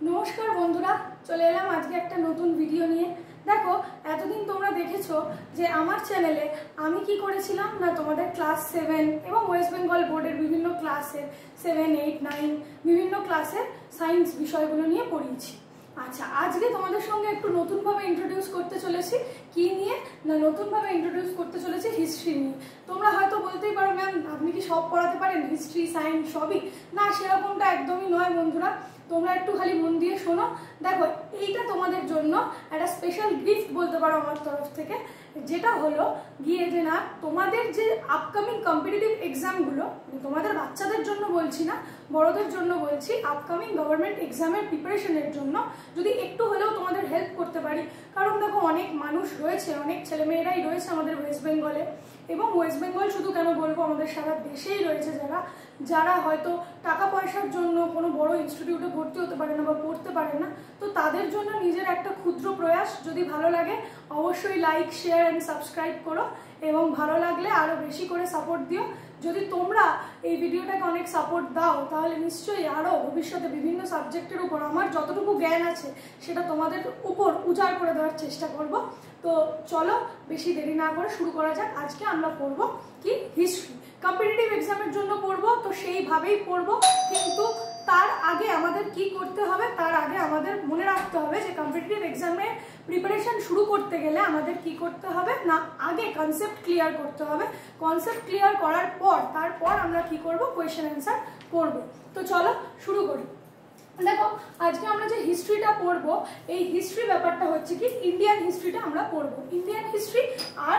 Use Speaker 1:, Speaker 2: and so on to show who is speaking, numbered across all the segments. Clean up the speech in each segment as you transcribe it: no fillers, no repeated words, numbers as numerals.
Speaker 1: नमस्कार बंधुरा चले एलाम आज के एक नतून भिडियो निये। देखो एतदिन तोमरा देखेछो जे आमार चैनेले आमी कि करेछिलाम ना तोमादेर क्लास 7 एबं वेस्ट बेंगल बोर्डेर विभिन्न क्लासेर 7, 8, 9 विभिन्न क्लासेर साइंस विषयगुलो निये पढ़िয়েছি। अच्छा आज के तुम्हारे संगे एक नतून भावे इंट्रोड्यूस करते चलेছি कि निये ना नतून भावे इंट्रोड्यूस करते चलेছি हिस्ट्री निये। তোমরা হয়তো বলতেই পারো ম্যাম আপনি কি সব পড়াতে পারেন হিস্ট্রি সায়েন্স সবই? না সেরকমটা একদমই নয় বন্ধুরা, তোমরা একটু খালি মন দিয়ে শোনো। দেখো এইটা তোমাদের জন্য একটা স্পেশাল গিফট বলতে পারো আমার তরফ থেকে, যেটা হলো গিয়ে যে না তোমাদের যে আপকামিং কম্পিটিটিভ এক্সামগুলো, তোমাদের বাচ্চাদের জন্য বলছি না বড়দের জন্য বলছি, আপকামিং গভর্নমেন্ট এক্সামের প্রিপারেশনের জন্য যদি একটু হলেও তোমাদের হেল্প করতে পারি। কারণ দেখো অনেক মানুষ রয়েছে, অনেক ছেলেমেয়েরাই রয়েছে আমাদের ওয়েস্ট বেঙ্গলে, এবং ওয়েস্ট বেঙ্গল শুধু কেন বলবো আমাদের সারা দেশেই রয়েছে যারা যারা হয়তো টাকা পয়সার জন্য কোনো বড় ইনস্টিটিউটে ভর্তি হতে পারে না বা পড়তে পারে না। তো তাদের জন্য নিজের একটা ক্ষুদ্র প্রয়াস, যদি ভালো লাগে অবশ্যই লাইক শেয়ার অ্যান্ড সাবস্ক্রাইব করো, এবং ভালো লাগলে আরও বেশি করে সাপোর্ট দিও। যদি তোমরা এই ভিডিওটাকে অনেক সাপোর্ট দাও তাহলে নিশ্চয়ই আরও ভবিষ্যতে বিভিন্ন সাবজেক্টের উপর আমার যতটুকু জ্ঞান আছে সেটা তোমাদের উপর উজাড় করে দেওয়ার চেষ্টা করব। তো চলো বেশি দেরি না করে শুরু করা যাক। আজকে আমরা পড়বো কি হিস্ট্রি, কম্পিটিটিভ এক্সামের জন্য পড়বো, তো সেইভাবেই পড়বো। কিন্তু তার আগে আমাদের কি করতে হবে, তার আগে আমাদের মনে রাখতে হবে যে কম্পিটিটিভ এক্সামের প্রিপারেশন শুরু করতে গেলে আমাদের কি করতে হবে না, আগে কনসেপ্ট ক্লিয়ার করতে হবে। কনসেপ্ট ক্লিয়ার করার পর তারপর আমরা কি করব, কোয়েশ্চেন অ্যান্সার করব। তো চলো শুরু করি। দেখো আজকে আমরা যে হিস্ট্রিটা পড়বো, এই হিস্ট্রি ব্যাপারটা হচ্ছে কি ইন্ডিয়ান হিস্ট্রিটা আমরা পড়বো। ইন্ডিয়ান হিস্ট্রি আর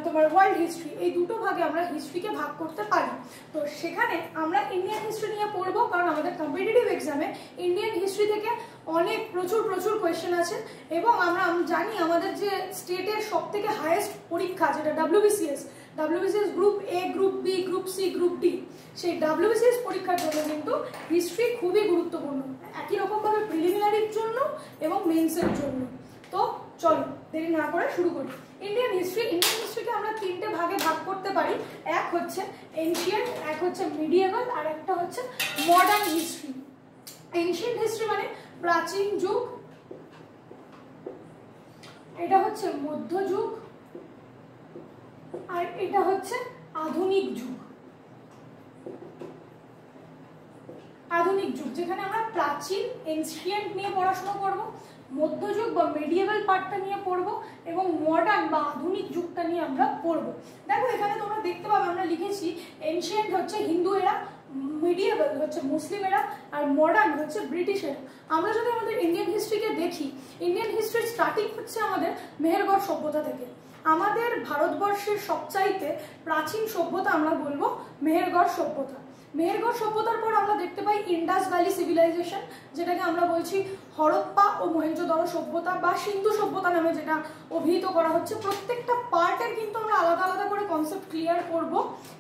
Speaker 1: তোমার ওয়ার্ল্ড হিস্ট্রি এই দুটো ভাগে আমরা হিস্ট্রিকে ভাগ করতে পারি। তো সেখানে আমরা ইন্ডিয়ান হিস্ট্রি নিয়ে পড়বো, কারণ আমাদের কম্পিটিটিভ এক্সামে ইন্ডিয়ান হিস্ট্রি থেকে অনেক প্রচুর কোয়েশ্চেন আছে। এবং আমরা জানি আমাদের যে স্টেটের সব থেকে হাইয়েস্ট পরীক্ষা যেটা WBCS group A, group B, group C, group D, সেই WBCS পরীক্ষার জন্য কিন্তু হিস্ট্রি খুবই গুরুত্বপূর্ণ, একই রকমভাবে প্রিলিমিনারির জন্য এবং মেইনসের জন্য। তো চলো দেরি না করে শুরু করি। ইন্ডিয়ান হিস্ট্রিকে আমরা তিনটে ভাগে ভাগ করতে পারি। এক হচ্ছে এনশিয়েন্ট, এক হচ্ছে মিডিয়েভাল, আর একটা হচ্ছে মডার্ন হিস্ট্রি। এনশিয়েন্ট হিস্ট্রি মানে প্রাচীন যুগ, এটা হচ্ছে মধ্যযুগ, আর এটা হচ্ছে আধুনিক যুগ। আধুনিক যুগ যেখানে আমরা প্রাচীন এনশিয়েন্ট নিয়ে পড়াশোনা করব, মধ্যযুগ বা মিডিয়েভাল পার্টটা নিয়ে পড়ব, এবং মডার্ন বা আধুনিক যুগটা নিয়ে আমরা পড়ব। দেখো এখানে তোমরা দেখতে পাবে আমরা লিখেছি এনশিয়েন্ট হচ্ছে হিন্দু এরা, মিডিয়েভাল হচ্ছে মুসলিম এরা, আর মডার্ন হচ্ছে ব্রিটিশ এরা। আমরা যদি আমাদের ইন্ডিয়ান হিস্ট্রিকে দেখি, ইন্ডিয়ান হিস্ট্রির স্টার্টিং হচ্ছে আমাদের মেহেরগড় সভ্যতা থেকে। আমাদের ভারতবর্ষের সবচাইতে প্রাচীন সভ্যতা আমরা বলবো মেহেরগড় সভ্যতা। মেহেরগড় সভ্যতার পর আমরা দেখতে পাই ইন্ডাস ভ্যালি সিভিলাইজেশন, যেটাকে আমরা বলছি হরপ্পা ও মহেঞ্জোদারো সভ্যতা বা সিন্ধু সভ্যতা নামে যেটা অভিহিত করা হচ্ছে। প্রত্যেকটা পার্টের কিন্তু আমরা আলাদা আলাদা করে কনসেপ্ট ক্লিয়ার করব,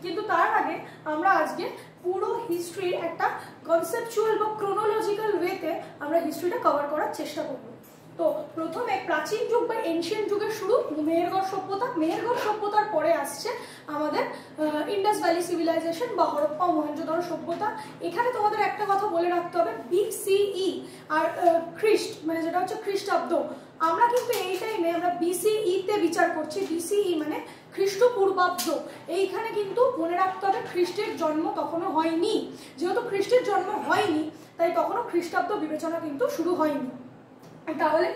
Speaker 1: কিন্তু তার আগে আমরা আজকে পুরো হিস্ট্রির একটা কনসেপচুয়াল বা ক্রোনোলজিক্যাল ওয়েতে আমরা হিস্ট্রিটা কভার করার চেষ্টা করব। তো প্রথমে প্রাচীন যুগ বা এনশিয়েন্ট যুগের শুরু মেহেরগড় সভ্যতা। মেহেরগড় সভ্যতার পরে আসছে আমাদের ইন্ডাস ভ্যালি সিভিলাইজেশন বা হরপ্পা ও মহেঞ্জোদারো সভ্যতা। এখানে তোমাদের একটা কথা বলে রাখতে হবে, BCE আর খ্রিস্ট মানে যেটা হচ্ছে খ্রিস্টাব্দ, আমরা কিন্তু এই টাইমে আমরা BCE তে বিচার করছি। BCE মানে খ্রিস্টপূর্বাব্দ। এইখানে কিন্তু মনে রাখতে হবে খ্রিস্টের জন্ম তখনও হয়নি। যেহেতু খ্রিস্টের জন্ম হয়নি তাই তখনও খ্রিস্টাব্দ বিবেচনা কিন্তু শুরু হয়নি। তাহলে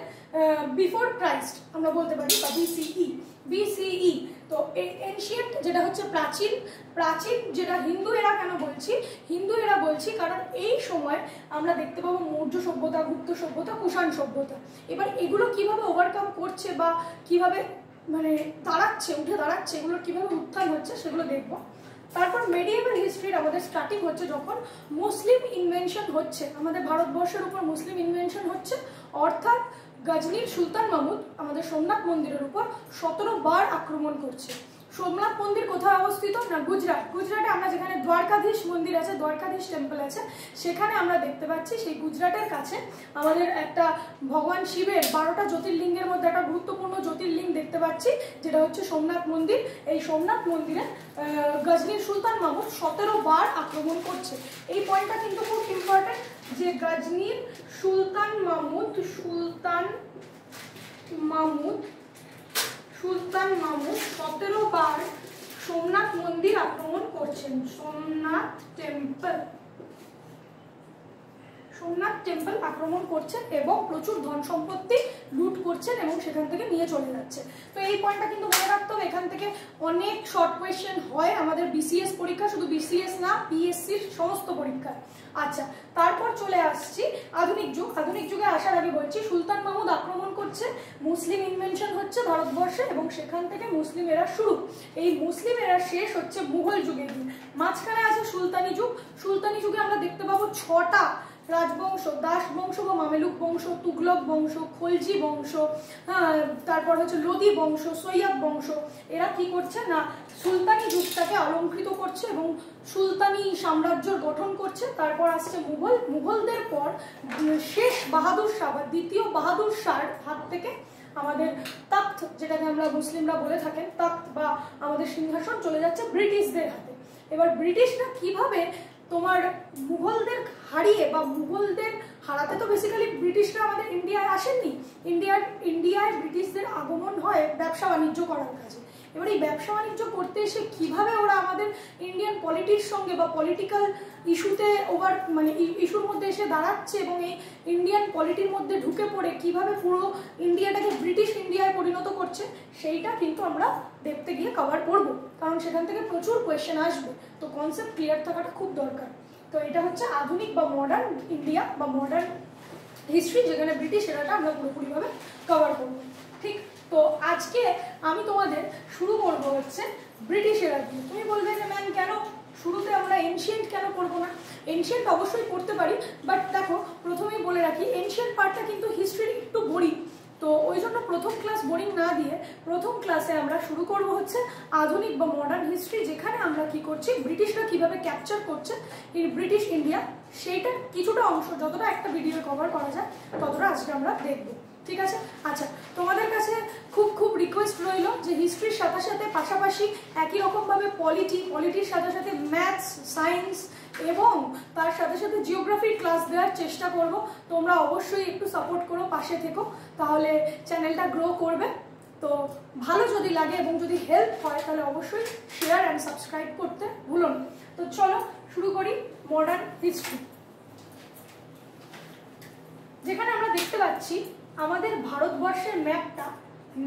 Speaker 1: বিফোর ক্রাইস্ট আমরা বলতে পারি বা BCE। তো এনশিয়েন্ট যেটা হচ্ছে প্রাচীন যেটা হিন্দু এরা কেন বলছি, হিন্দু এরা বলছি কারণ এই সময় আমরা দেখতে পাবো মৌর্য সভ্যতা, গুপ্ত সভ্যতা, কুষাণ সভ্যতা। এবার এগুলো কিভাবে ওভারকাম করছে বা কিভাবে মানে উঠে দাঁড়াচ্ছে, এগুলোর কিভাবে উত্থান হচ্ছে সেগুলো দেখবো। তারপর মেডিয়েভাল হিস্ট্রির আমাদের স্টার্টিং হচ্ছে যখন মুসলিম ইনভেনশন হচ্ছে, আমাদের ভারতবর্ষের উপর মুসলিম ইনভেনশন হচ্ছে, অর্থাৎ গজনীর সুলতান মাহমুদ আমাদের সোমনাথ মন্দিরের উপর 17 বার আক্রমণ করছে। সোমনাথ মন্দির কোথায় অবস্থিত? না গুজরাটে আমরা যেখানে দ্বারকাধীশ মন্দির আছে, দ্বারকাধীশ টেম্পল আছে, সেখানে আমরা দেখতে পাচ্ছি সেই গুজরাটের কাছে আমাদের একটা ভগবান শিবের 12টা জ্যোতির্লিঙ্গের মধ্যে একটা গুরুত্বপূর্ণ জ্যোতির্লিঙ্গ দেখতে পাচ্ছি, যেটা হচ্ছে সোমনাথ মন্দির। এই সোমনাথ মন্দিরে গজনীর সুলতান মাহমুদ 17 বার আক্রমণ করছে। এই পয়েন্টটা কিন্তু খুব ইম্পর্টেন্ট, যে গজনীর সুলতান মাহমুদ 17 বার সোমনাথ মন্দির আক্রমণ করছেন। সোমনাথ টেম্পল আক্রমণ করছেন এবং প্রচুর ধন সম্পত্তি লুট করছেন এবং সেখান থেকে নিয়ে চলে যাচ্ছে। তো এই পয়েন্টটা কিন্তু মনে রাখতে হবে। এখান থেকে অনেক শর্ট কোয়েশ্চেন হয় আমাদের বিসিএস পরীক্ষা, শুধু বিসিএস না, পিএসসির সমস্ত পরীক্ষায়। আচ্ছা, তারপর চলে আসছি আধুনিক যুগ। আধুনিক যুগে আসার আগে বলছি, সুলতান মাহমুদ আক্রমণ করছে, মুসলিম ইনভেনশন হচ্ছে ভারতবর্ষে এবং সেখান থেকে মুসলিম এরা শুরু। এই মুসলিম এরা শেষ হচ্ছে মুঘল যুগে গিয়ে। মাঝখানে আছে সুলতানি যুগ। সুলতানি যুগে আমরা দেখতে পাবো 6টা রাজবংশ, দাস বংশ বা মামেলুক বংশ, তুগলক বংশ, খলজি বংশ, তারপর হচ্ছে লোদি বংশ, সৈয়দ বংশ। এরা কি করছে না সুলতানি যুগটাকে অলঙ্কৃত করছে এবং সুলতানি সাম্রাজ্যর গঠন করছে। তারপর আসছে মুঘলদের পর শেষ বাহাদুর শাহ বা দ্বিতীয় বাহাদুর শাহর হাত থেকে আমাদের তখ্ত, যেটাকে আমরা মুসলিমরা বলে থাকেন তখ্ত বা আমাদের সিংহাসন, চলে যাচ্ছে ব্রিটিশদের হাতে। এবার ব্রিটিশরা কিভাবে তোমার মুঘলদের হারিয়ে বা মুঘলদের হারাতে, তো বেসিক্যালি ব্রিটিশরা আমাদের ইন্ডিয়ায় আসেননি। ইন্ডিয়ায় ব্রিটিশদের আগমন হয় ব্যবসা বাণিজ্য করার কাজে। এবার এই ব্যবসা বাণিজ্য করতে এসে কিভাবে ওরা আমাদের ইন্ডিয়ান পলিটির সঙ্গে বা পলিটিক্যাল ইস্যুতে ইস্যুর মধ্যে এসে দাঁড়াচ্ছে এবং এই ইন্ডিয়ান পলিটির মধ্যে ঢুকে পড়ে কিভাবে পুরো ইন্ডিয়াটাকে ব্রিটিশ ইন্ডিয়ায় পরিণত করছে, সেইটা কিন্তু আমরা দেখতে গিয়ে কভার করব, কারণ সেখান থেকে প্রচুর কোয়েশ্চেন আসবে। তো কনসেপ্ট ক্লিয়ার থাকাটা খুব দরকার। তো এটা হচ্ছে আধুনিক বা মডার্ন ইন্ডিয়া বা মডার্ন হিস্ট্রি, যেখানে ব্রিটিশ এরাটা আমরা পুরোপুরিভাবে কভার করবো। ঠিক, তো আজকে আমি তোমাদের শুরু করবো হচ্ছে ব্রিটিশ এরা দিয়ে। তুমি বলবে যে ম্যাম কেন শুরুতে আমরা এনশিয়েন্ট কেন করবো না? এনশিয়েন্ট অবশ্যই করতে পারি, বাট দেখো প্রথমেই বলে রাখি এনশিয়েন্ট পার্টটা কিন্তু হিস্ট্রির একটু বোরিং। তো ওই জন্য প্রথম ক্লাস বোরিং না দিয়ে প্রথম ক্লাসে আমরা শুরু করব হচ্ছে আধুনিক বা মডার্ন হিস্ট্রি, যেখানে আমরা কি করছি ব্রিটিশরা কিভাবে ক্যাপচার করছে এই ব্রিটিশ ইন্ডিয়া, সেইটা কিছুটা অংশ, যতটা একটা ভিডিও কভার করা যায় ততটা আজকে আমরা দেখব। ঠিক আছে? আচ্ছা, তোমাদের কাছে খুব রিকোয়েস্ট রইল যে হিস্ট্রির সাথে সাথে পাশাপাশি একই রকমভাবে পলিটির সাথে সাথে ম্যাথস, সায়েন্স এবং তার সাথে সাথে জিওগ্রাফির ক্লাস দেওয়ার চেষ্টা করব। তোমরা অবশ্যই একটু সাপোর্ট করো, পাশে থেকো, তাহলে চ্যানেলটা গ্রো করবে। তো ভালো যদি লাগে এবং যদি হেল্প হয় তাহলে অবশ্যই শেয়ার অ্যান্ড সাবস্ক্রাইব করতে ভুলো না। তো চলো শুরু করি মডার্ন হিস্ট্রি। যেখানে আমরা দেখতে পাচ্ছি আমাদের ভারতবর্ষের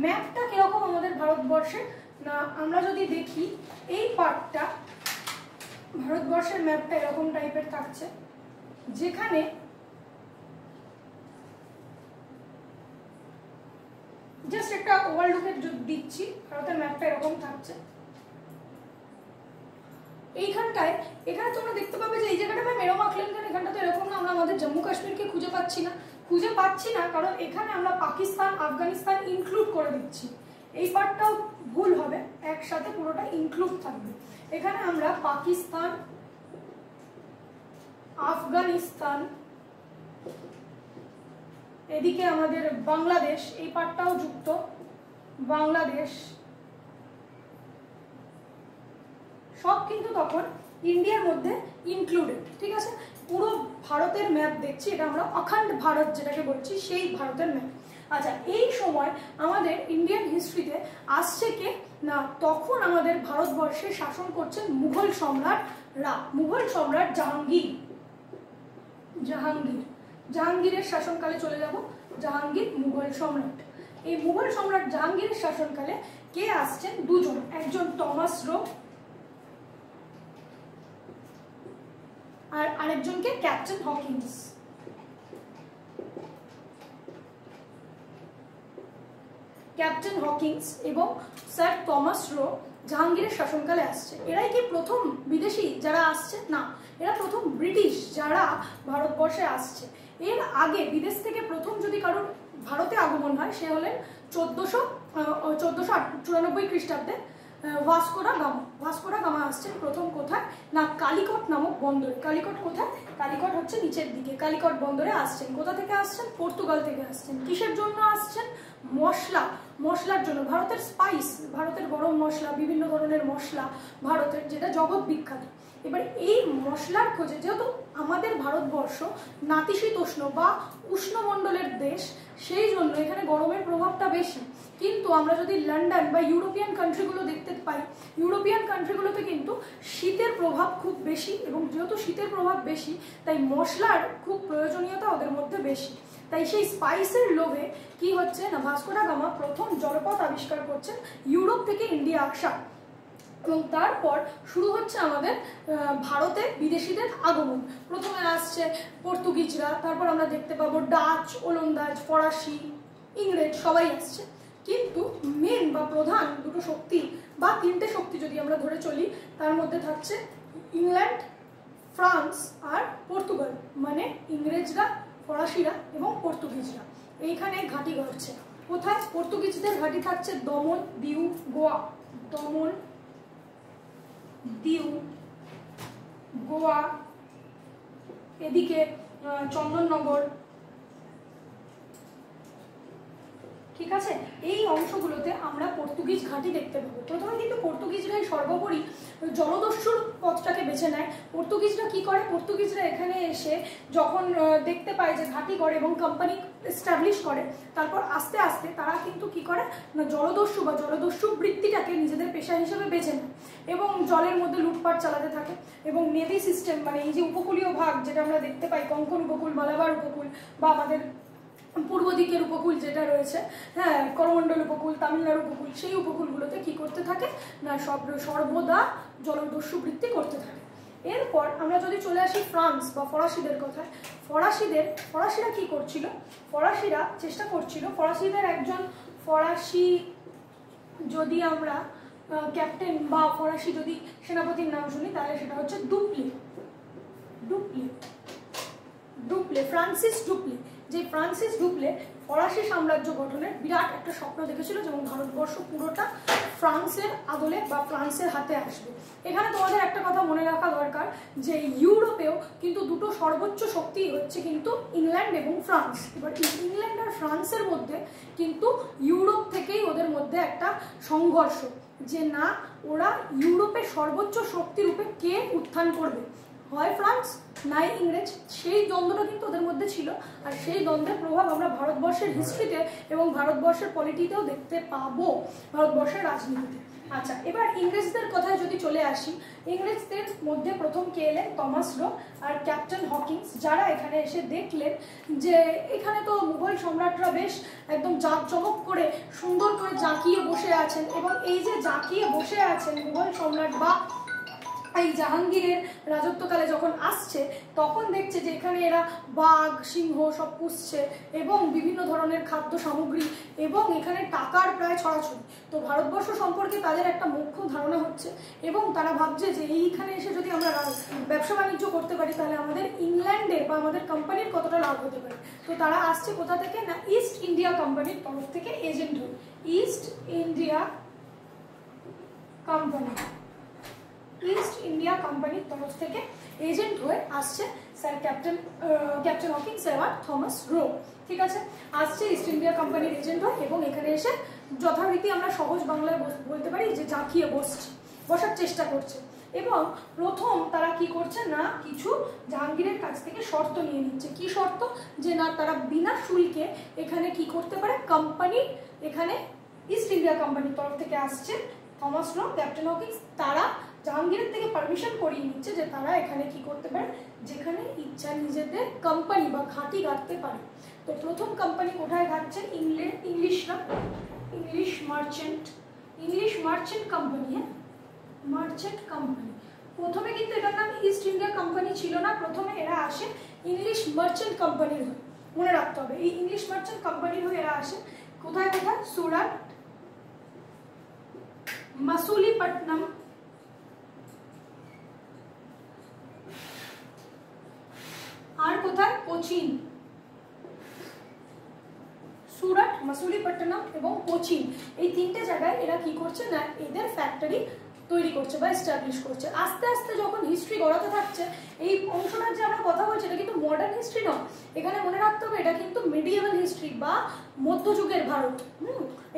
Speaker 1: ম্যাপটা কিরকম আমাদের ভারতবর্ষের, না আমরা যদি দেখি এই পার্টটা ভারতবর্ষের ম্যাপটা এরকম টাইপের থাকছে, যেখানে জাস্ট একটা ওভারলুকের দিচ্ছি। ভারতের ম্যাপটা এরকম থাকছে। এখানে তোমরা দেখতে পাবে যে এই জায়গাটা ম্যাম এরকম আঁকলেন কেন? এখানটা তো এরকম না, আমরা আমাদের জম্মু কাশ্মীরকে খুঁজে পাচ্ছি না কারণ এখানে আমরা পাকিস্তান, আফগানিস্তান ইনক্লুড করে দিচ্ছি। এই পার্টটাও ভুল হবে, একসাথে পুরোটা ইনক্লুড থাকবে। এখানে আমরা পাকিস্তান, আফগানিস্তান, এদিকে আমাদের বাংলাদেশ, এই পার্টটাও যুক্ত, বাংলাদেশ, সব কিন্তু তখন ইন্ডিয়ার মধ্যে ইনক্লুডেড। ঠিক আছে? পুরো ভারতের ম্যাপ দেখছি, এটা আমরা অখণ্ড ভারত যেটাকে বলছি, সেই ভারতের ম্যাপ। আচ্ছা, এই সময় আমাদের ইন্ডিয়ান হিস্ট্রিতে আসছে কে না, তখন আমাদের ভারতবর্ষে শাসন করছেন মুঘল সম্রাটরা। মুঘল সম্রাট জাহাঙ্গীরের শাসনকালে চলে যাব। জাহাঙ্গীর মুঘল সম্রাট। এই মুঘল সম্রাট জাহাঙ্গীরের শাসনকালে কে আসছেন? দুজন, একজন টমাস রো আর আরেকজনকে ক্যাপ্টেন হকিন্স। ক্যাপ্টেন হকিন্স এবং স্যার টমাস রো জাহাঙ্গীরের শাসনকালে আসছে। এরাই কি প্রথম বিদেশি যারা আসছে? না, এরা প্রথম ব্রিটিশ যারা ভারতবর্ষে আসছে। এর আগে বিদেশ থেকে প্রথম যদি কারোর ভারতে আগমন হয় সে হলেন 1494 খ্রিস্টাব্দে ভাস্কো ডা গামা আসছেন প্রথম কোথায় না কালিকট নামক বন্দরে। কালিকট কোথায়? কালিকট হচ্ছে নিচের দিকে। কালিকট বন্দরে আসছেন। কোথা থেকে আসছেন? পর্তুগাল থেকে আসছেন। কিসের জন্য আসছেন? মশলার জন্য। ভারতের স্পাইস, ভারতের গরম মশলা, বিভিন্ন ধরনের মশলা ভারতের, যেটা জগৎ বিখ্যাত। এবার এই মশলার খোঁজে, যেহেতু আমাদের ভারতবর্ষ নাতিশীতোষ্ণ বা উষ্ণমণ্ডলের দেশ, সেই জন্য এখানে গরমের প্রভাবটা বেশি। কিন্তু আমরা যদি লন্ডন বা ইউরোপিয়ান কান্ট্রিগুলো দেখতে পাই, ইউরোপিয়ান কান্ট্রিগুলোতে কিন্তু শীতের প্রভাব খুব বেশি, এবং যেহেতু শীতের প্রভাব বেশি তাই মশলার খুব প্রয়োজনীয়তা ওদের মধ্যে বেশি। তাই সেই স্পাইসের লোভে কি হচ্ছে না, ভাস্কো ডা গামা প্রথম জলপথ আবিষ্কার করছেন ইউরোপ থেকে ইন্ডিয়া আসা, এবং তারপর শুরু হচ্ছে আমাদের ভারতে বিদেশিদের আগমন। প্রথমে আসছে পর্তুগিজরা, তারপর আমরা দেখতে পাবো ডাচ, ওলন্দাজ, ফরাসি, ইংরেজ সবাই আসছে। কিন্তু মেন বা প্রধান দুটো শক্তি বা তিনটে শক্তি যদি আমরা ধরে চলি, তার মধ্যে থাকছে ইংল্যান্ড, ফ্রান্স আর পর্তুগাল, মানে ইংরেজরা, ফরাসিরা এবং পর্তুগিজরা এইখানে ঘাঁটি গড়ছে। কোথায়? পর্তুগিজদের ঘাঁটি থাকছে দমন, দিউ, গোয়া। দমন, দিউ, গোয়া, এদিকে চন্দননগর, ঠিক আছে। এই অংশগুলোতে আমরা পর্তুগিজ ঘাঁটি দেখতে পাবো। প্রথমে কিন্তু পর্তুগিজরাই সর্বোপরি জলদস্যুর পথটাকে বেছে নেয়। পর্তুগিজরা কি করে? পর্তুগিজরা এখানে এসে যখন দেখতে পায় যে ঘাঁটি করে এবং কোম্পানি এস্টাবলিশ করে, তারপর আস্তে আস্তে তারা কিন্তু কি করে না, জলদস্যু বা জলদস্যু বৃত্তিটাকে নিজেদের পেশা হিসেবে বেছে নেয় এবং জলের মধ্যে লুটপাট চালাতে থাকে। এবং নেভি সিস্টেম, মানে এই যে উপকূলীয় ভাগ যেটা আমরা দেখতে পাই, কঙ্কন উপকূল, মালাবার উপকূল, বা আমাদের পূর্ব দিকের উপকূল যেটা রয়েছে, হ্যাঁ, করমণ্ডল উপকূল, তামিলনাড়ু উপকূল, সেই উপকূলগুলোতে কি করতে থাকে না, সর্বদা জলদস্যু বৃত্তি করতে থাকে। এরপর আমরা যদি চলে আসি ফ্রান্স বা ফরাসিদের কথায়, ফরাসিরা কি করছিল? ফরাসিরা চেষ্টা করছিল, ফরাসিদের একজন ফরাসি যদি আমরা ক্যাপ্টেন বা ফরাসি যদি সেনাপতির নাম শুনি, তাহলে সেটা হচ্ছে ডুপ্লে, ফ্রান্সিস ডুপ্লে। যে ফ্রান্সিস ডুপ্লে ফরাসি সাম্রাজ্য গঠনের বিরাট একটা স্বপ্ন দেখেছিল, যেমন ভারতবর্ষ পুরোটা ফ্রান্সের আদলে বা ফ্রান্সের হাতে আসবে। এখানে তোমাদের একটা কথা মনে রাখা দরকার, যে ইউরোপেও কিন্তু দুটো সর্বোচ্চ শক্তি হচ্ছে কিন্তু ইংল্যান্ড এবং ফ্রান্স। এবার ইংল্যান্ড আর ফ্রান্সের মধ্যে কিন্তু ইউরোপ থেকেই ওদের মধ্যে একটা সংঘর্ষ, যে না, ওরা ইউরোপের সর্বোচ্চ শক্তি রূপে কে উত্থান করবে, হয় ফ্রান্স নাই ইংরেজ। সেই দ্বন্দ্বটা কিন্তু ওদের মধ্যে ছিল, আর সেই দ্বন্দ্বের প্রভাব আমরা ভারতবর্ষের হিস্ট্রিতে এবং ভারতবর্ষের পলিটিতেও দেখতে পাবো, ভারতবর্ষের রাজনীতিতে। আচ্ছা, এবার ইংরেজদের কথায় যদি চলে আসি, ইংরেজদের মধ্যে প্রথম কে এলেন? টমাস লো আর ক্যাপ্টেন হকিন্স, যারা এখানে এসে দেখলেন যে এখানে তো মুঘল সম্রাটরা বেশ একদম জাঁকজমক করে সুন্দর করে জাঁকিয়ে বসে আছেন, এবং এই যে জাঁকিয়ে বসে আছেন মুঘল সম্রাট বা এই জাহাঙ্গীরের রাজত্বকালে যখন আসছে, তখন দেখছে যে এখানে এরা বাঘ, সিংহ সব পুষছে এবং বিভিন্ন ধরনের খাদ্য সামগ্রী, এবং এখানে টাকার প্রায় ছড়াছড়ি। তো ভারতবর্ষ সম্পর্কে তাদের একটা মুখ্য ধারণা হচ্ছে, এবং তারা ভাবছে যে এইখানে এসে যদি আমরা ব্যবসা বাণিজ্য করতে পারি, তাহলে আমাদের ইংল্যান্ডে বা আমাদের কোম্পানির কতটা লাভ হতে পারে। তো তারা আসছে কোথা থেকে না, ইস্ট ইন্ডিয়া কোম্পানির তরফ থেকে এজেন্ট হয়ে। ইস্ট ইন্ডিয়া কোম্পানির তরফ থেকে এজেন্ট হয়ে আসছে স্যার ক্যাপ্টেন হকিন্স এবং থমাস রো, ঠিক আছে। আসছে ইস্ট ইন্ডিয়া কোম্পানির এজেন্ট হয়, এবং এখানে এসে যথারীতি আমরা সহজ বাংলায় বলতে পারি যে জাঁকিয়ে বসার চেষ্টা করছে। এবং প্রথম তারা কি করছে না, কিছু জাহাঙ্গীরের কাছ থেকে শর্ত নিয়ে নিচ্ছে। কি শর্ত? যে না, তারা বিনা শুল্কে এখানে কি করতে পারে, কোম্পানি, এখানে ইস্ট ইন্ডিয়া কোম্পানির তরফ থেকে আসছে থমাস লো, ক্যাপ্টেন হকিন্স, তারা জাহাঙ্গীরের থেকে পারমিশন করিয়ে নিচ্ছে যে তারা এখানে কি করতে পারে, যেখানে ইচ্ছা নিজেদের কোম্পানি বা ঘাঁটি গাড়তে পারে। তো প্রথম কোম্পানি কোথায় ঘাটছে? ইংলিশরা, ইংলিশ মার্চেন্ট কোম্পানি। হ্যাঁ, মার্চেন্ট কোম্পানি। প্রথমে কিন্তু এটার নাম ইস্ট ইন্ডিয়া কোম্পানি ছিল না, প্রথমে এরা আসে ইংলিশ মার্চেন্ট কোম্পানির হয়ে। মনে রাখতে হবে, এই ইংলিশ মার্চেন্ট কোম্পানির হয়ে এরা আসে কোথায়? সুরাট, মাসুলিপট্টনম, আর কোথায়? কোচিন। সুরাট, মাসুলিপট্টনম এবং কোচিন, এই 3টে জায়গায় এরা কি করছে না এদের ফ্যাক্টরি তৈরি করছে বা এস্টাবলিশ করছে। আস্তে আস্তে যখন হিস্ট্রি গড়াতে থাকছে, এই অংশটার যে আমরা কথা বলছি এটা কিন্তু মডার্ন হিস্ট্রি নয়, এখানে মনে রাখতে হবে এটা কিন্তু মিডিয়েভাল হিস্ট্রি বা মধ্যযুগের ভারত।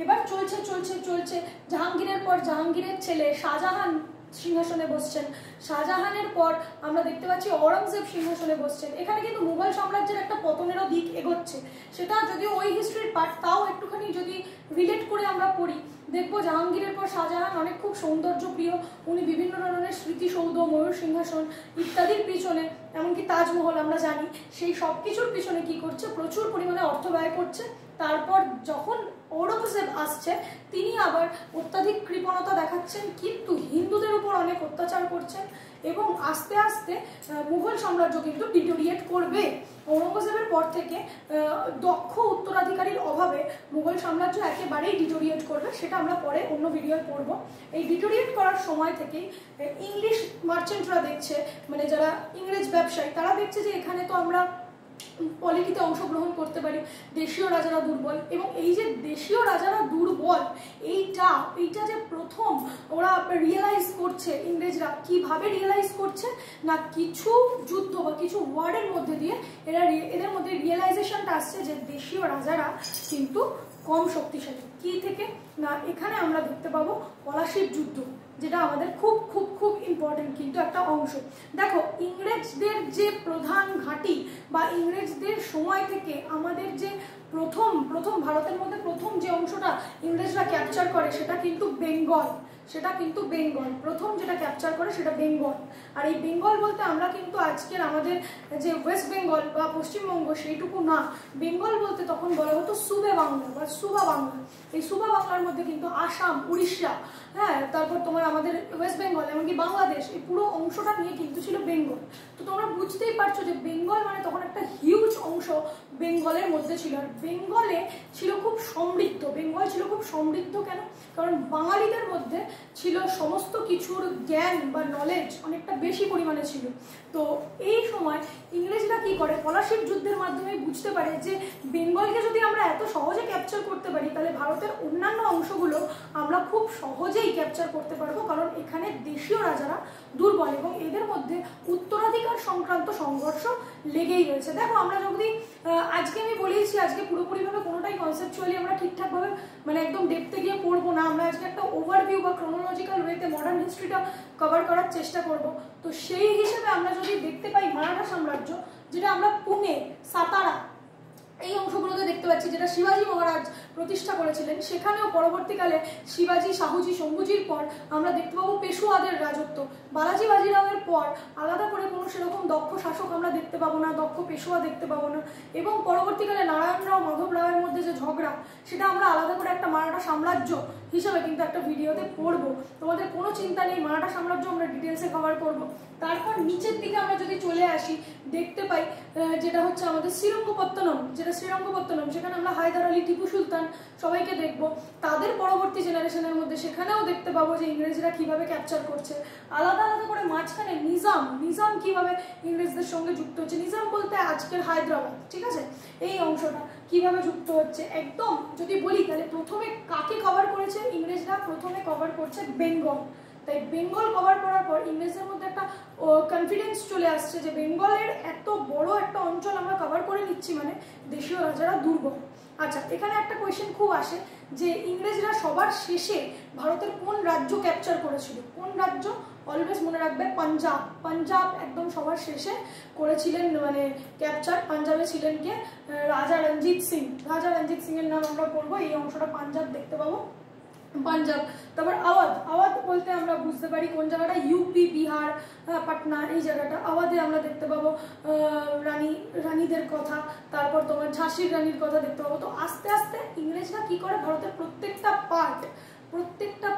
Speaker 1: এবার চলছে চলছে চলছে, জাহাঙ্গীরের পর জাহাঙ্গীরের ছেলে শাহজাহান সিংহাসনে বসছেন, শাহজাহানের পর আমরা দেখতে পাচ্ছি ঔরঙ্গজেব সিংহাসনে বসছেন। এখানে কিন্তু মুঘল সাম্রাজ্যের একটা পতনেরও দিক এগোচ্ছে, সেটা যদিও ওই হিস্ট্রির পার্ট, তাও একটুখানি যদি রিলেট করে আমরা পড়ি দেখবো জাহাঙ্গীরের পর শাহজাহান অনেক খুব সৌন্দর্য প্রিয়, উনি বিভিন্ন ধরনের স্মৃতিসৌধ, ময়ূর সিংহাসন ইত্যাদির পিছনে, এমনকি তাজমহল আমরা জানি, সেই সব কিছুর পিছনে কি করছে প্রচুর পরিমাণে অর্থ ব্যয় করছে। তারপর যখন ঔরঙ্গজেব আসছে তিনি আবার অত্যাধিক কৃপণতা দেখাচ্ছেন, কিন্তু হিন্দুদের উপর অনেক অত্যাচার করছেন এবং আস্তে আস্তে মুঘল সাম্রাজ্য কিন্তু ডিটোরিয়েট করবে। ঔরঙ্গজেবের পর থেকে দক্ষ উত্তরাধিকারীর অভাবে মুঘল সাম্রাজ্য একেবারেই ডিটোরিয়েট করবে, সেটা আমরা পরে অন্য ভিডিওয় পড়বো। এই ডিটোরিয়েট করার সময় থেকেই ইংলিশ মার্চেন্টরা দেখছে, মানে যারা ইংরেজ ব্যবসায়ী তারা দেখছে যে এখানে তো আমরা পলিটিতে অংশগ্রহণ করতে পারি, দেশীয় রাজারা দুর্বল, এবং এই যে দেশীয় রাজারা দুর্বল এইটা যে প্রথম ওরা রিয়েলাইজ করছে, ইংরেজরা কিভাবে রিয়েলাইজ করছে না কিছু যুদ্ধ বা কিছু ওয়ার্ডের মধ্যে দিয়ে এদের মধ্যে রিয়েলাইজেশনটা আসছে যে দেশীয় রাজারা কিন্তু কম শক্তিশালী। কি থেকে না এখানে আমরা দেখতে পাবো পলাশির যুদ্ধ, যেটা আমাদের খুব খুব খুব ইম্পর্টেন্ট কিন্তু একটা অংশ। দেখো ইংরেজদের যে প্রধান ঘাঁটি বা ইংরেজদের সময় থেকে আমাদের যে প্রথম ভারতের মধ্যে প্রথম যে অংশটা ইংরেজরা ক্যাপচার করে সেটা কিন্তু বেঙ্গল, প্রথম যেটা ক্যাপচার করে সেটা বেঙ্গল। আর এই বেঙ্গল বলতে আমরা কিন্তু আজকের আমাদের যে ওয়েস্ট বেঙ্গল বা পশ্চিমবঙ্গ সেইটুকু না, বেঙ্গল বলতে তখন বলা হতো সুবে বাংলা বা সুবা বাংলা। এই সুবা বাংলার মধ্যে কিন্তু আসাম, উড়িষ্যা, হ্যাঁ, তারপর তোমার আমাদের ওয়েস্ট বেঙ্গল, এমনকি বাংলাদেশ, এই পুরো অংশটা নিয়ে কিন্তু ছিল বেঙ্গল। তো তোমরা বুঝতেই পারছো যে বেঙ্গল মানে তখন একটা হিউজ অংশ বেঙ্গলের মধ্যে ছিল। আর বেঙ্গলে ছিল খুব সমৃদ্ধ, বেঙ্গল ছিল খুব সমৃদ্ধ কেন? কারণ বাঙালিদের মধ্যে ছিল সমস্ত কিছুর জ্ঞান বা নলেজ অনেকটা বেশি পরিমাণে ছিল। তো এই সময় ইংরেজরা কি করে পলাশির যুদ্ধের মাধ্যমে বুঝতে পারে যে বেঙ্গলকে যদি আমরা এত সহজে ক্যাপচার করতে পারি তাহলে ভারতের অন্যান্য অংশগুলো আমরা খুব সহজেই ক্যাপচার করতে পারবো, কারণ এখানে দেশীয় রাজারা দুর্বল এবং এদের মধ্যে উত্তরাধিকার সংক্রান্ত সংঘর্ষ লেগেই রয়েছে। দেখো আমরা যদি আজকে আমি বলেইছি আজকে পুরোপুরিভাবে কোনোটাই কনসেপচুয়ালি আমরা ঠিকঠাকভাবে মানে একদম ডেপথে গিয়ে পড়বো না, আমরা আজকে একটা ওভারভিউ বা ক্রোনোলজিক্যাল ওয়েতে মডার্ন হিস্ট্রিটা কভার করার চেষ্টা করব। তো সেই হিসেবে আমরা যদি দেখতে পাই মারাঠা সাম্রাজ্য, যেটা আমরা পুনে, সাতারা এই অংশগুলোতে দেখতে পাচ্ছি, যেটা শিবাজী মহারাজ প্রতিষ্ঠা করেছিলেন, সেখানেও পরবর্তীকালে শিবাজী, শাহুজি, শম্ভুজির পর আমরা দেখতে পাবো পেশোয়াদের রাজত্ব। বালাজি বাজিরাওয়ের পর আলাদা করে কোনো সেরকম দক্ষ শাসক আমরা দেখতে পাবো না, দক্ষ পেশোয়া দেখতে পাবো না। এবং পরবর্তীকালে নারায়ণ রাও, মাধব রাওয়ের মধ্যে যে ঝগড়া, সেটা আমরা আলাদা করে একটা মারাঠা সাম্রাজ্য হিসেবে কিন্তু একটা ভিডিওতে পড়বো। তোমাদের কোনো চিন্তা নেই, মারাঠা সাম্রাজ্য আমরা ডিটেলসে কভার করবো। তারপর নিচের দিকে আমরা যদি চলে আসি দেখতে পাই যেটা হচ্ছে আমাদের শ্রীরঙ্গপত্তনম, সেখানে আমরা হায়দার আলী, টিপু সুলতান সবাইকে দেখবো। তাদের পরবর্তী জেনারেশনের মধ্যে সেখানেও দেখতে পাবো যে ইংরেজরা কিভাবে ক্যাপচার করছে। আলাদা আলাদা করে মাঝখানে নিজাম কিভাবে ইংরেজদের সঙ্গে যুক্ত হচ্ছে, নিজাম বলতে আজকের হায়দ্রাবাদ, ঠিক আছে, এই অংশটা কিভাবে যুক্ত হচ্ছে। একদম যদি বলি তাহলে প্রথমে কাকে কভার করেছে ইংরেজরা? প্রথমে কভার করছে বেঙ্গল। তাই বেঙ্গল কভার করার পর ইংরেজদের মধ্যে একটা কনফিডেন্স চলে আসছে যে বেঙ্গলের এত বড় একটা অঞ্চল আমরা কভার করে নিচ্ছি মানে দেশীয় রাজারা দুর্বল। আচ্ছা, এখানে একটা কোয়েশ্চেন খুব আসে যে ইংরেজরা সবার শেষে ভারতের কোন রাজ্য ক্যাপচার করেছিল? কোন রাজ্য? অলওয়েজ মনে রাখবে পাঞ্জাব একদম সবার শেষে করেছিলেন মানে ক্যাপচার। পাঞ্জাবে ছিলেন কে? রাজা রঞ্জিত সিং এর নাম আমরা পড়বো, এই অংশটা পাঞ্জাব দেখতে পাবো, পাঞ্জাব। তারপর আওয়াধ বলতে আমরা বুঝতে পারি কোন জায়গাটা, ইউপি, বিহার, পাটনা, এই জায়গাটা আওয়াধে আমরা দেখতে পাবো রানীদের কথা। তারপর তোমার ঝাঁসির রানীর কথা দেখতে পাবো। তো আস্তে আস্তে ইংরেজরা কি করে ভারতের প্রত্যেকটা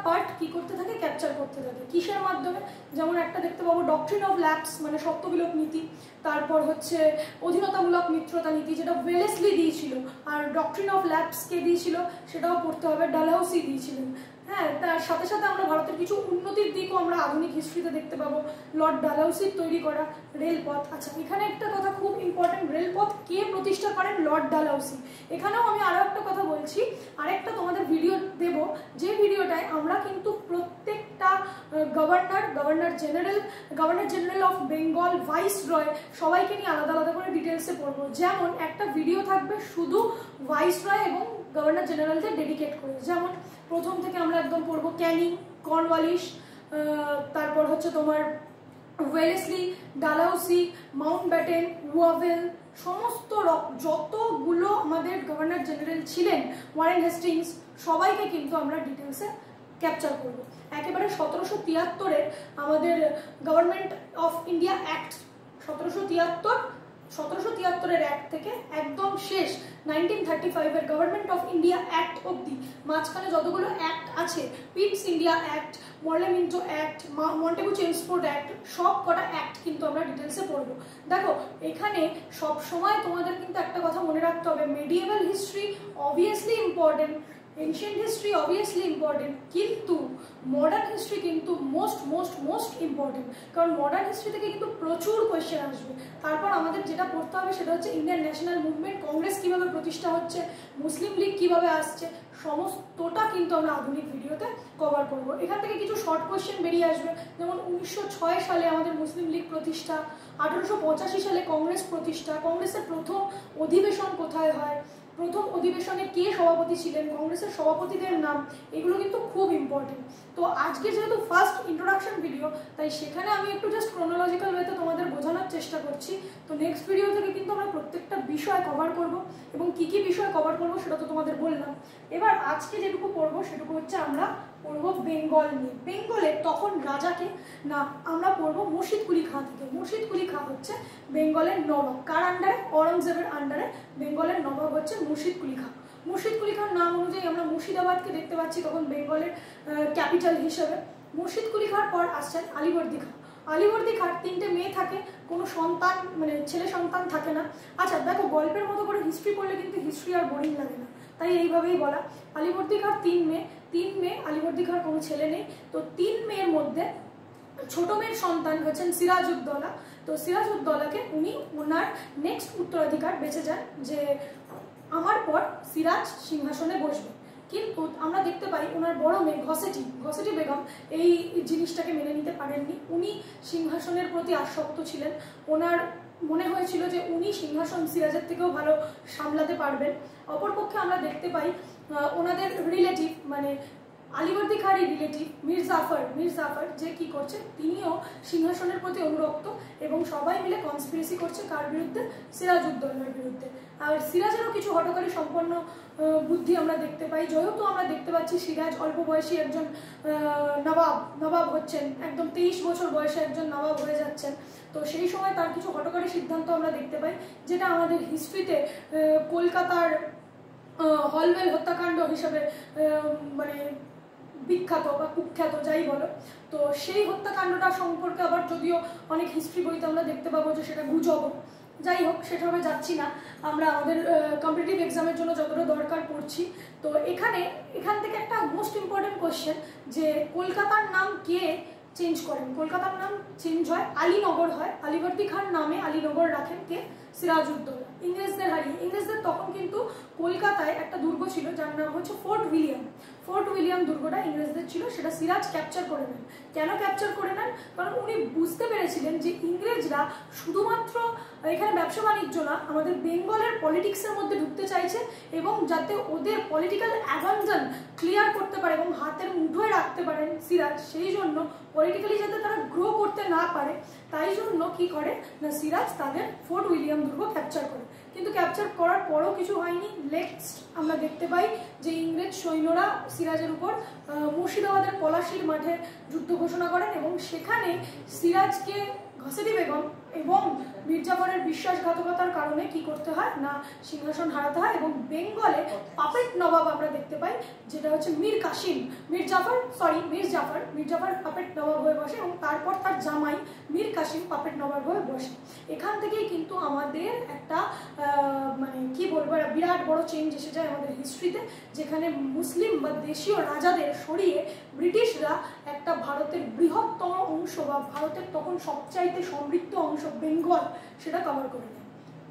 Speaker 1: পার্ট কি করতে থাকে? ক্যাপচার করতে থাকে। কিসের মাধ্যমে? যেমন একটা দেখতে পাবো ডক্ট্রিন অফ ল্যাপস মানে সত্যবিলোপ নীতি, তারপর হচ্ছে অধীনতামূলক মিত্রতা নীতি যেটা ওয়েলেসলি দিয়েছিল, আর ডক্ট্রিন অফ ল্যাপস কে দিয়েছিল সেটাও পড়তে হবে, ডালহৌসি দিয়েছিলেন। হ্যাঁ, তার সাথে সাথে আমরা ভারতের কিছু উন্নতির দিকও আমরা আধুনিক হিস্ট্রিতে দেখতে পাবো। লর্ড ডালহৌসির তৈরি করা রেলপথ। আচ্ছা, এখানে একটা কথা খুব ইম্পর্টেন্ট, রেলপথ কে প্রতিষ্ঠা করেন? লর্ড ডালহৌসি। এখানেও আমি আরও একটা কথা বলছি, আরেকটা তোমাদের ভিডিও দেব, যে ভিডিওটায় আমরা কিন্তু প্রত্যেকটা governor general of Bengal, viceroy, সবাইকে নিয়ে আলাদা আলাদা করে ডিটেলসে পড়বো। যেমন একটা ভিডিও থাকবে শুধু ভাইস রয় এবং গভর্নর জেনারেলদের ডেডিকেট করে, যেমন প্রথম থেকে আমরা একদম পড়বো ক্যানিং, কর্নওয়ালিস, তারপর হচ্ছে তোমার ওয়েলেসলি, ডালহৌসি, মাউন্টব্যাটেন, ওয়াভেল, সমস্ত যতগুলো আমাদের গভর্নর জেনারেল ছিলেন, ওয়ারেন হেস্টিংস, সবাইকে কিন্তু আমরা ডিটেলসে ক্যাপচার করব। একেবারে 1773-এর আমাদের গভর্নমেন্ট অফ ইন্ডিয়া অ্যাক্ট, 1773-এর অ্যাক্ট থেকে একদম শেষ 1935-এর গভর্নমেন্ট অফ ইন্ডিয়া অ্যাক্ট অব্দি, মাঝখানে যতগুলো অ্যাক্ট আছে, Pitt's India act, Morley Minto act, Montagu Chelmsford act, সব কটা অ্যাক্ট কিন্তু আমরা ডিটেলসে পড়বো। দেখো, এখানে সব সময় তোমাদের কিন্তু একটা কথা মনে রাখতে হবে, মেডিয়েভাল history obviously important, ancient history obviously important, কিন্তু মডার্ন হিস্ট্রি কিন্তু মোস্ট ইম্পর্টেন্ট, কারণ মডার্ন হিস্ট্রি থেকে কিন্তু প্রচুর কোয়েশ্চেন আসবে। তারপর আমাদের যেটা পড়তে হবে সেটা হচ্ছে ইন্ডিয়ান ন্যাশনাল মুভমেন্ট, কংগ্রেস কিভাবে প্রতিষ্ঠা হচ্ছে, মুসলিম লীগ কিভাবে আসছে, সমস্তটা কিন্তু আমরা আধুনিক ভিডিওতে কভার করব। এখান থেকে কিছু শর্ট কোয়েশ্চেন বেরিয়ে আসবে, যেমন 1906 সালে আমাদের মুসলিম লীগ প্রতিষ্ঠা, 1885 সালে কংগ্রেস প্রতিষ্ঠা, কংগ্রেসের প্রথম অধিবেশন কোথায় হয়, প্রথম অধিবেশনে কে সভাপতি ছিলেন, কংগ্রেসের সভাপতিদের নাম, এগুলো কিন্তু খুব ইম্পর্টেন্ট। তো আজকে যেহেতু ফার্স্ট ইন্ট্রোডাকশন ভিডিও, তাই সেখানে আমি একটু জাস্ট ক্রোনোলজিক্যাল ওয়েতে তোমাদের বোঝানোর চেষ্টা করছি। তো নেক্সট ভিডিও থেকে কিন্তু আমরা প্রত্যেকটা বিষয় কভার করব, এবং কি কি বিষয় কভার করব সেটা তো তোমাদের বললাম। এবার আজকে যেটুকু পড়বো সেটুকু হচ্ছে আমরা পড়বো বেঙ্গল নিয়ে। বেঙ্গলে তখন রাজাকে না, আমরা পড়বো মুর্শিদ কুলি খাঁ থেকে। মুর্শিদ কুলি খাঁ হচ্ছে বেঙ্গলের নবাব। কার আন্ডারে? অরঙ্গজেবের আন্ডারে বেঙ্গলের নবাব হচ্ছে মুর্শিদ কুলি খাঁ। মুর্শিদ কুলি খাঁর নাম অনুযায়ী আমরা মুর্শিদাবাদকে দেখতে পাচ্ছি তখন বেঙ্গলের ক্যাপিটাল হিসেবে। মুর্শিদ কুলি খাঁর পর আসছেন আলীবর্দী খাঁ। আলীবর্দী খাঁর 3টে মেয়ে থাকে, কোনো সন্তান মানে ছেলে সন্তান থাকে না। আচ্ছা দেখো, গল্পের মতো করে হিস্ট্রি পড়লে কিন্তু হিস্ট্রি আর বোরিং লাগে না, তাই এইভাবেই বলা। আলীবর্দী খাঁর 3 মেয়ে, আলীবর্দী খাঁর কোনো ছেলে নেই। তো 3 মেয়ের মধ্যে ছোট মেয়ের সন্তান হচ্ছেন সিরাজউদ্দৌলা। তো সিরাজউদ্দৌলাকে উনি ওনার নেক্সট উত্তরাধিকার বেঁচে যান, যে আমার পর সিরাজ সিংহাসনে বসবে। কিন্তু আমরা দেখতে পাই ওনার বড় মেয়ে ঘসেটি বেগম এই জিনিসটাকে মেনে নিতে পারেননি। উনি সিংহাসনের প্রতি আসক্ত ছিলেন, ওনার মনে হয়েছিল যে উনি সিংহাসন সিরাজের থেকেও ভালো সামলাতে পারবেন। অপরপক্ষে আমরা দেখতে পাই ওনাদের রিলেটিভ, মানে আলীবর্দী খাঁরই রিলেটিভ মীর জাফর যে কি করছে, তিনিও সিংহাসনের প্রতি অনুরক্ত, এবং সবাই মিলে কনস্পিরেসি করছে কার বিরুদ্ধে? সিরাজউদ্দৌলার বিরুদ্ধে। আর সিরাজেরও কিছু হঠকারী সম্পন্ন বুদ্ধি আমরা দেখতে পাই। যেহেতু আমরা দেখতে পাচ্ছি সিরাজ অল্প বয়সী একজন নবাব হচ্ছেন, একদম 23 বছর বয়সে একজন নবাব হয়ে যাচ্ছেন, তো সেই সময় তার কিছু হঠকারী সিদ্ধান্ত আমরা দেখতে পাই, যেটা আমাদের হিস্ট্রিতে কলকাতার হলওয়েল হত্যাকাণ্ড হিসেবে মানে বিখ্যাত বা কুখ্যাত, যাই বলো। তো সেই হত্যাকাণ্ডটা সম্পর্কে আবার যদিও অনেক হিস্ট্রি বইতে আমরা দেখতে পাবো যে সেটা গুজব, যাই হোক সেভাবে যাচ্ছি না, আমরা আমাদের কম্পিটিটিভ এক্সামের জন্য যতটা দরকার পড়ছি। তো এখান থেকে একটা মোস্ট ইম্পর্টেন্ট কোয়েশ্চেন, যে কলকাতার নাম কে চেঞ্জ করেন? কলকাতার নাম চেঞ্জ হয়, আলীনগর হয়। আলীবর্দী খাঁর নামে আলীনগর রাখেন কে? সিরাজউদ্দৌলা। ইংরেজদের হারিয়ে, ইংরেজদের তখন কিন্তু কলকাতায় একটা দুর্গ ছিল যার নাম হচ্ছে ফোর্ট উইলিয়াম দুর্গটা ইংরেজদের ছিল, সেটা সিরাজ ক্যাপচার করে নেন। কেন ক্যাপচার করে নেন? কারণ উনি বুঝতে পেরেছিলেন যে ইংরেজরা শুধুমাত্র এখানে ব্যবসা বাণিজ্য না, আমাদের বেঙ্গলের পলিটিক্সের মধ্যে ঢুকতে চাইছে, এবং যাতে ওদের পলিটিক্যাল অ্যাভানজন ক্লিয়ার করতে পারে এবং হাতের মুঠোয় রাখতে পারেন সিরাজ, সেই জন্য পলিটিক্যালি যাতে তারা গ্রো করতে না পারে, তাই জন্য কি করে না, সিরাজ তাদের ফোর্ট উইলিয়াম দুর্গ ক্যাপচার করে। কিন্তু ক্যাপচার করার পরও কিছু হয়নি। নেক্সট আমরা দেখতে পাই যে ইংরেজ সৈন্যরা সিরাজের উপর মুর্শিদাবাদের পলাশির মাঠে যুদ্ধ ঘোষণা করেন, এবং সেখানে সিরাজকে ঘসেটি বেগম এবং মীর জাফরের বিশ্বাসঘাতকতার কারণে কি করতে হয় না, সিংহাসন হারাতে হয়, এবং বেঙ্গলে পাপেট নবাব আমরা দেখতে পাই, যেটা হচ্ছে মীর জাফর পাপেট নবাব হয়ে বসে, এবং তারপর তার জামাই মীর কাসিম পাপেট নবাব হয়ে বসে। এখান থেকেই কিন্তু আমাদের একটা মানে কি বলবো বলবো একটা বিরাট বড় চেঞ্জ এসে যায় আমাদের হিস্ট্রিতে, যেখানে মুসলিম বা দেশীয় রাজাদের সরিয়ে ব্রিটিশরা একটা ভারতের বৃহত্তম অংশ বা ভারতের তখন সবচাইতে সমৃদ্ধ অংশ বেঙ্গল সেটা কভার করে নেয়।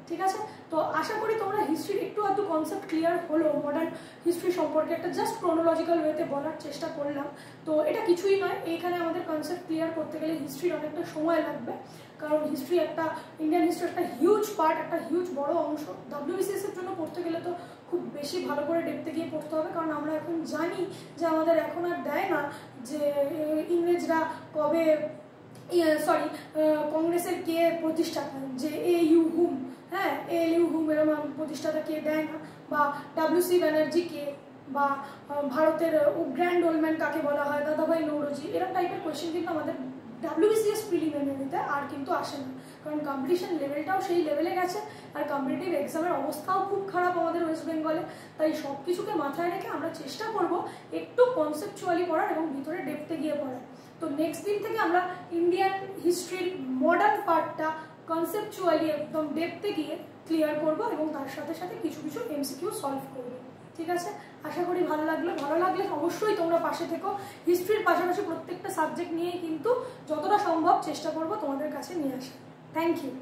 Speaker 1: ঠিক আছে, তো আশা করি তোমরা হিস্ট্রির একটু আধটু কনসেপ্ট ক্লিয়ার হলো। মডার্ন হিস্ট্রি সম্পর্কে একটা জাস্ট ক্রোনোলজিক্যাল ওয়েতে বলার চেষ্টা করলাম। তো এটা কিছুই নয়, এইখানে আমাদের কনসেপ্ট ক্লিয়ার করতে গেলে হিস্ট্রির অনেকটা সময় লাগবে, কারণ হিস্ট্রি একটা ইন্ডিয়ান হিস্ট্রি একটা হিউজ পার্ট, একটা হিউজ বড় অংশ। WBCS এর জন্য পড়তে গেলে তো খুব বেশি ভালো করে ডেপথে গিয়ে পড়তে হবে, কারণ আমরা এখন জানি যে আমাদের এখন আর দেয় না যে ইংরেজরা কবে কংগ্রেসের কে প্রতিষ্ঠাতা, যে AU হুম, হ্যাঁ ALU হুম এরকম প্রতিষ্ঠাতা কে দেয় না, বা WC ব্যানার্জি কে, বা ভারতের গ্র্যান্ড ওল্ড কাকে বলা হয়, দাদাভাই নৌরোজি, এরকম টাইপের কোয়েশ্চেন কিন্তু আমাদের WBCS প্রিলিমিনারিতে আর কিন্তু আসে না, কারণ কম্পিটিশন লেভেলটাও সেই লেভেলে গেছে, আর কম্পিটিটিভ এক্সামের অবস্থাও খুব খারাপ আমাদের ওয়েস্ট বেঙ্গলে। তাই সব কিছুকে মাথায় রেখে আমরা চেষ্টা করব একটু কনসেপচুয়ালি পড়ার এবং ভিতরে ডেপথে গিয়ে পড়ার। তো নেক্সট দিন থেকে আমরা ইন্ডিয়ান হিস্ট্রির মডার্ন পার্টটা কনসেপচুয়ালি একদম ডেপথে গিয়ে ক্লিয়ার করব এবং তার সাথে সাথে কিছু কিছু MCQ সলভ করব। ঠিক আছে, আশা করি ভালো লাগলো। ভালো লাগলে অবশ্যই তোমরা পাশে থেকো। হিস্ট্রির পাশাপাশি প্রত্যেকটা সাবজেক্ট নিয়েই কিন্তু যতটা সম্ভব চেষ্টা করব তোমাদের কাছে নিয়ে আসা। Thank you.